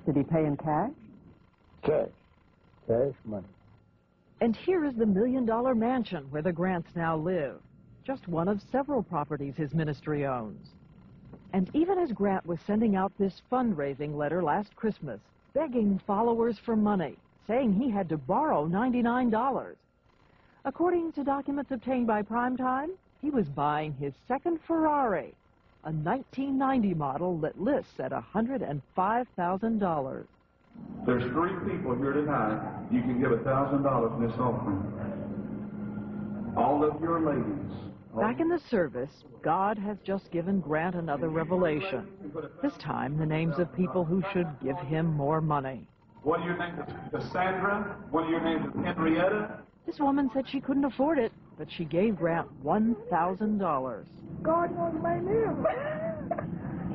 Did he pay in cash? Cash. Cash money. And here is the $1 million mansion where the Grants now live. Just one of several properties his ministry owns. And even as Grant was sending out this fundraising letter last Christmas, begging followers for money, saying he had to borrow $99. According to documents obtained by Primetime, he was buying his second Ferrari, a 1990 model that lists at $105,000. There's 3 people here tonight. You can give $1,000 in this offering. All of your ladies. Back in the service, God has just given Grant another revelation. This time, the names of people who should give him more money. One of your names is Cassandra. One of your names is Henrietta. This woman said she couldn't afford it, but she gave Grant $1,000. God knows my name.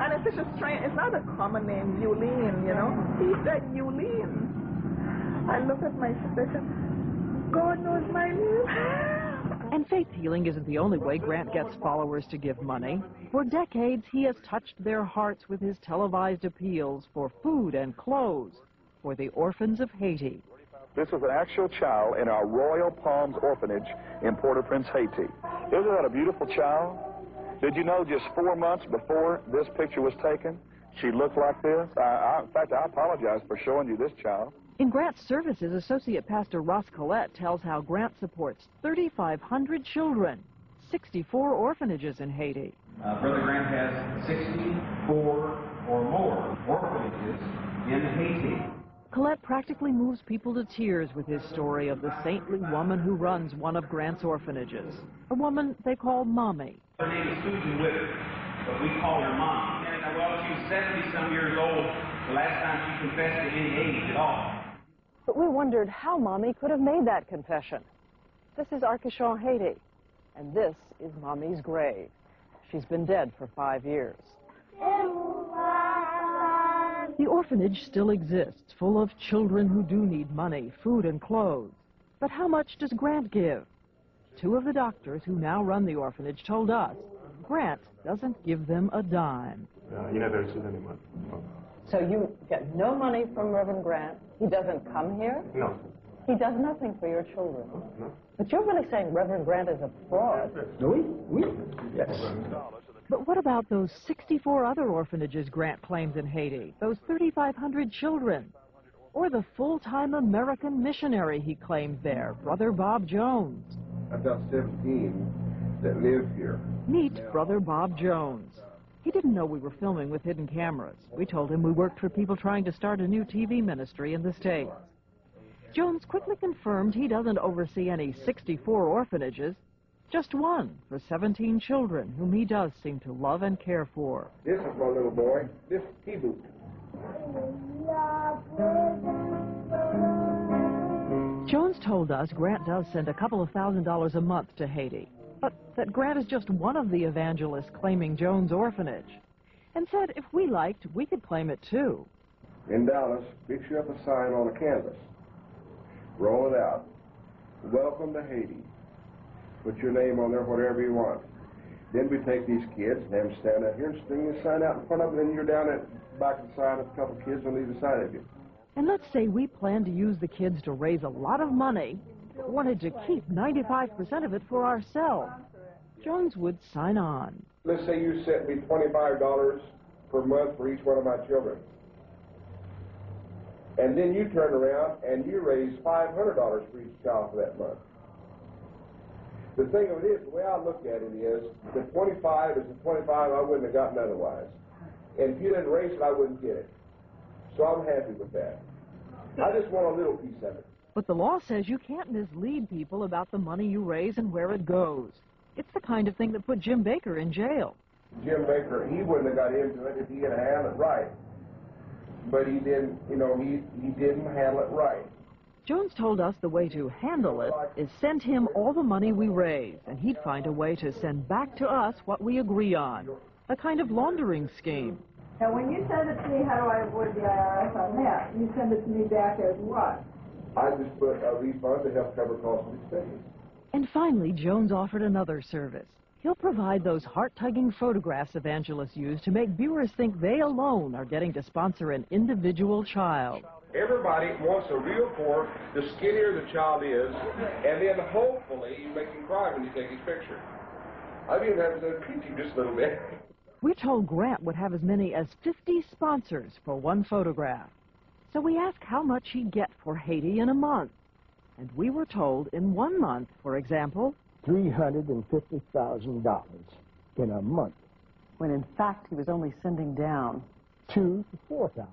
And it's such a strange, it's not a common name, Yulene, you know. He said Yulene. I look at my sister, God knows my name. And faith healing isn't the only way Grant gets followers to give money. For decades, he has touched their hearts with his televised appeals for food and clothes for the orphans of Haiti. This is an actual child in our Royal Palms Orphanage in Port-au-Prince, Haiti. Isn't that a beautiful child? Did you know just 4 months before this picture was taken, she looked like this? In fact, I apologize for showing you this child. In Grant's services, Associate Pastor Ross Collette tells how Grant supports 3,500 children, 64 orphanages in Haiti. Brother Grant has 64 or more orphanages in Haiti. Collette practically moves people to tears with his story of the saintly woman who runs one of Grant's orphanages, a woman they call Mommy. Her name is Susan Witter, but we call her Mom. And well, she was 70-some years old the last time she confessed to any age at all. But we wondered how Mommy could have made that confession. This is Arcachon, Haiti, and this is Mommy's grave. She's been dead for 5 years. The orphanage still exists, full of children who do need money, food and clothes. But how much does Grant give? 2 of the doctors who now run the orphanage told us Grant doesn't give them a dime. He never received any money. No. So you get no money from Reverend Grant? He doesn't come here? No. He does nothing for your children? No. But you're really saying Reverend Grant is a fraud. Oui? Yes. But what about those 64 other orphanages Grant claims in Haiti? Those 3,500 children? Or the full-time American missionary he claims there, Brother Bob Jones? I've got 17 that live here. Meet Brother Bob Jones. He didn't know we were filming with hidden cameras. We told him we worked for people trying to start a new TV ministry in the States. Jones quickly confirmed he doesn't oversee any 64 orphanages, just one for 17 children whom he does seem to love and care for. This is my little boy. This is Kibu. Jones told us Grant does send a couple of $1,000s a month to Haiti, but that Grant is just one of the evangelists claiming Jones' orphanage, and said if we liked, we could claim it too. In Dallas, picture up a sign on a canvas. Roll it out. Welcome to Haiti. Put your name on there, whatever you want. Then we take these kids and have them stand out here and string the sign out in front of them, and then you're down at the back of the sign with a couple of kids on either side of you. And let's say we planned to use the kids to raise a lot of money, but wanted to keep 95% of it for ourselves. Jones would sign on. Let's say you sent me $25 per month for each one of my children. And then you turn around and you raise $500 for each child for that month. The thing of it is, the way I look at it is, the 25 is the 25 I wouldn't have gotten otherwise. And if you didn't raise it, I wouldn't get it. So I'm happy with that. I just want a little piece of it. But the law says you can't mislead people about the money you raise and where it goes. It's the kind of thing that put Jim Baker in jail. Jim Baker, he wouldn't have got into it if he had handled it right. But he didn't, you know, he didn't handle it right. Jones told us the way to handle it is send him all the money we raise, and he'd find a way to send back to us what we agree on. A kind of laundering scheme. Now, when you send it to me, how do I avoid the IRS on that? You send it to me back as what? I just put a refund to help cover costs and expenses. And finally, Jones offered another service. He'll provide those heart-tugging photographs evangelists use to make viewers think they alone are getting to sponsor an individual child. Everybody wants a real poor, the skinnier the child is, and then hopefully you make him cry when you take his picture. I've even had to pinch him just a little bit. We're told Grant would have as many as 50 sponsors for one photograph. So we asked how much he'd get for Haiti in a month. And we were told in 1 month, for example, $350,000 in a month. when in fact he was only sending down $2,000 to $4,000.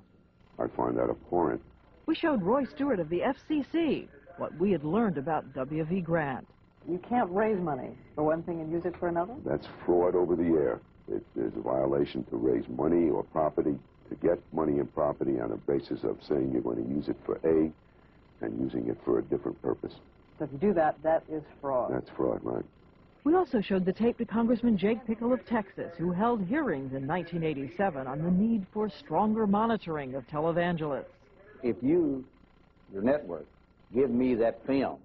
I find that abhorrent. We showed Roy Stewart of the FCC what we had learned about W.V. Grant. You can't raise money for one thing and use it for another? That's fraud over the air. It is a violation to raise money or property, to get money and property on a basis of saying you're going to use it for A and using it for a different purpose. So if you do that, that is fraud. That's fraud, right? We also showed the tape to Congressman Jake Pickle of Texas, who held hearings in 1987 on the need for stronger monitoring of televangelists. If you, your network, give me that film,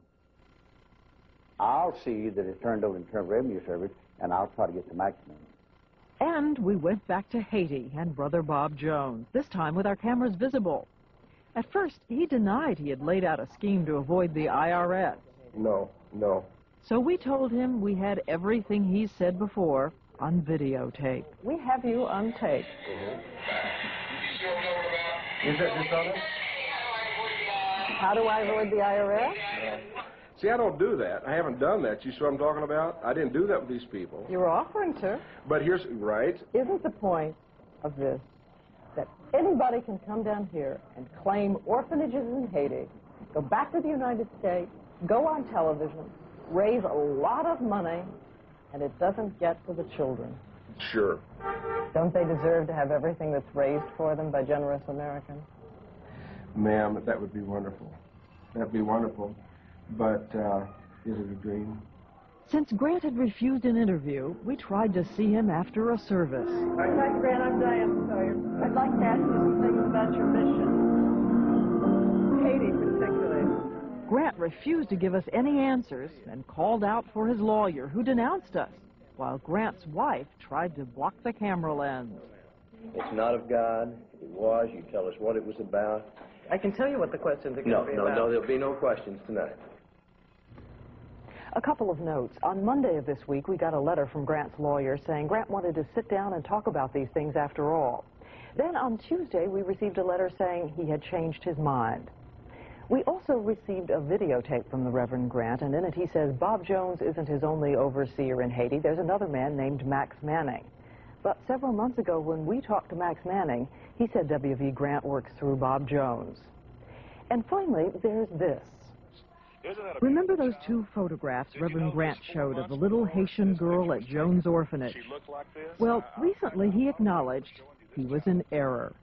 I'll see that it's turned over to the Internal Revenue Service, and I'll try to get the maximum. And we went back to Haiti and Brother Bob Jones, this time with our cameras visible. At first, he denied he had laid out a scheme to avoid the IRS. No. So we told him we had everything he said before on videotape. We have you on tape. Is that just on it? How do I avoid the IRS? See, I don't do that. I haven't done that. You see what I'm talking about? I didn't do that with these people. You were offering to. But here's, right? Isn't the point of this that anybody can come down here and claim orphanages in Haiti, go back to the United States, go on television, raise a lot of money, and it doesn't get to the children? Sure. Don't they deserve to have everything that's raised for them by generous Americans? Ma'am, that would be wonderful. That'd be wonderful. But is it a dream? Since Grant had refused an interview, we tried to see him after a service. Hi, Grant, I'm Diane Sawyer. I'd like to ask you some things about your mission. Haiti, particularly. Grant refused to give us any answers and called out for his lawyer, who denounced us, while Grant's wife tried to block the camera lens. It's not of God. If it was, you tell us what it was about. I can tell you what the questions are going to be about. No, there'll be no questions tonight. A couple of notes. On Monday of this week, we got a letter from Grant's lawyer saying Grant wanted to sit down and talk about these things after all. Then on Tuesday, we received a letter saying he had changed his mind. We also received a videotape from the Reverend Grant, and in it he says Bob Jones isn't his only overseer in Haiti. There's another man named Max Manning. But several months ago, when we talked to Max Manning, he said W.V. Grant works through Bob Jones. And finally, there's this. Remember those two photographs Reverend Grant showed of the little Haitian girl at Jones Orphanage? Well, recently he acknowledged he was in error.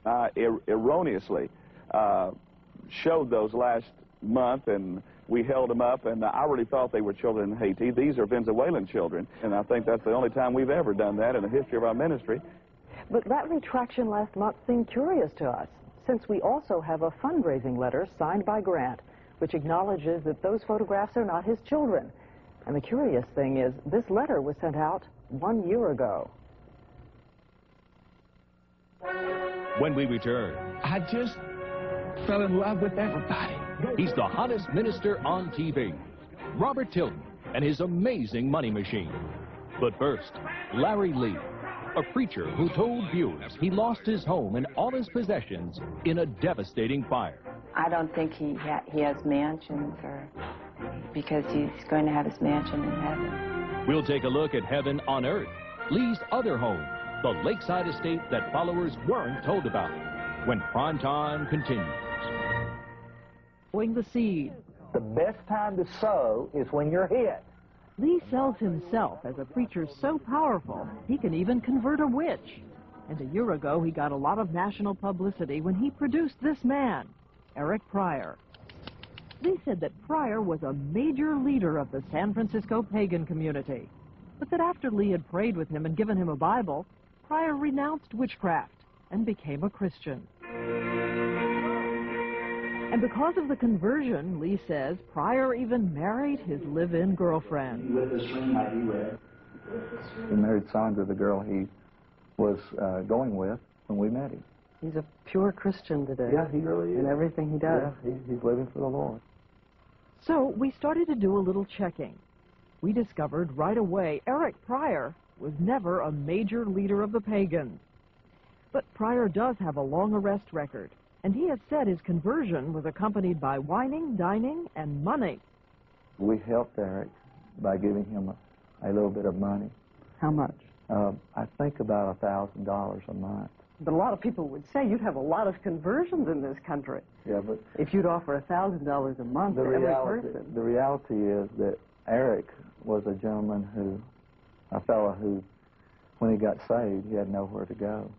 Erroneously showed those last month, and we held them up, and I really thought they were children in Haiti. These are Venezuelan children, and I think that's the only time we've ever done that in the history of our ministry. But that retraction last month seemed curious to us, since we also have a fundraising letter signed by Grant, which acknowledges that those photographs are not his children. And the curious thing is, this letter was sent out 1 year ago. When we return, I just fell in love with everybody. He's the hottest minister on TV, Robert Tilton and his amazing money machine. But first, Larry Lee, a preacher who told viewers he lost his home and all his possessions in a devastating fire. I don't think he has mansions, or because he's going to have his mansion in heaven. We'll take a look at heaven on earth, Lee's other home, the lakeside estate that followers weren't told about, when prime time continues. Sowing the seed. The best time to sow is when you're hit. Lee sells himself as a preacher so powerful, he can even convert a witch. And a year ago, he got a lot of national publicity when he produced this man, Eric Pryor. Lee said that Pryor was a major leader of the San Francisco pagan community, but that after Lee had prayed with him and given him a Bible, Pryor renounced witchcraft and became a Christian. And because of the conversion, Lee says, Pryor even married his live-in girlfriend. With this ring I do wear. He married Sandra, the girl he was going with when we met him. He's a pure Christian today. Yeah, he really is. In everything he does. Yeah, he's living for the Lord. So we started to do a little checking. We discovered right away Eric Pryor was never a major leader of the pagans. But Pryor does have a long arrest record, and he has said his conversion was accompanied by wining, dining, and money. We helped Eric by giving him a little bit of money. How much? I think about $1,000 a month. But a lot of people would say you'd have a lot of conversions in this country. Yeah, but if you'd offer $1,000 a month to every person. The reality is that Eric was a gentleman a fellow who, when he got saved, he had nowhere to go.